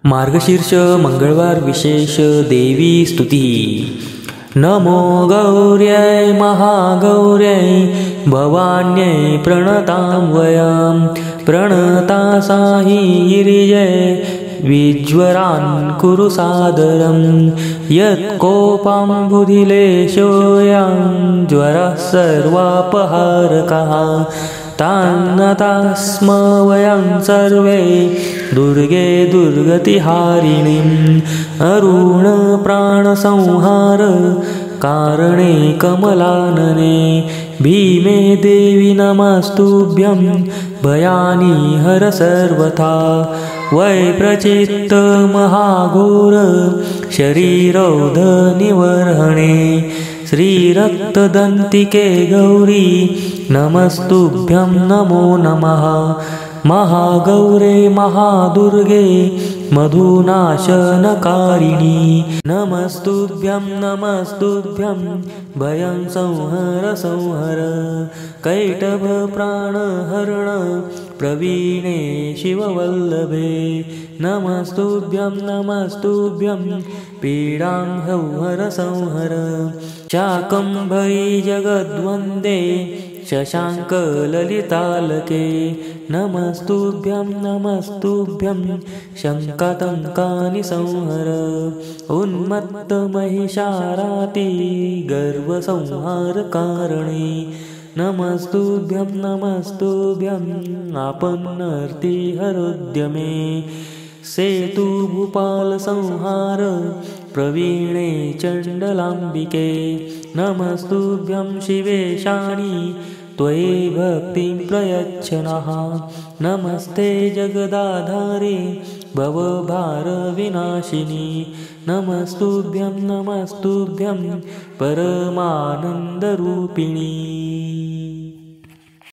मार्गशीर्ष मंगळवार विशेष देवी स्तुती। नमो गौर्यै महागौर्यै भवान्यै प्रणतां वयं प्रणता साहिर्यै विज्वरान् कुरु सादरं यत्कोपाम्बुधिलेशोऽयं ज्वरः सर्वापहारकः तान्नतास्म वयं सर्वे दुर्गे दुर्गतिहारिणीम् अरुणप्राणसंहार कारणे कमलानने भीमे देवी नमस्तुभ्यं भयानि हर सर्वथा वैप्रचित्त महाघोर शरीरौधनिवर्हणे श्रीरक्तदन्तिके गौरी नमस्तुभ्यं नमो नमः महागौरे महादुर्गे मधुनाशनकारिणी नमस्तुभ्यं भयं संहर संहर कैटभप्राणहरण प्रवीणे शिववल्लभे नमस्तुभ्यं पीडां हर संहर शाकम्भरी जगद्वन्दे शशाङ्कललितालके नमस्तुभ्यं शङ्कातङ्कानि संहर उन्मत्तमहिषाराति गर्वसंहारकारणे नमस्तुभ्यं आपन्नर्तिहरोद्यमे सेतुभूपालसंहार प्रवीणे चण्डलाम्बिके नमस्तुभ्यं शिवेशानि त्वयि भक्तिं प्रयच्छ नः नमस्ते जगदाधारे भवभारविनाशिनि नमस्तुभ्यं परमानन्दरूपिणी।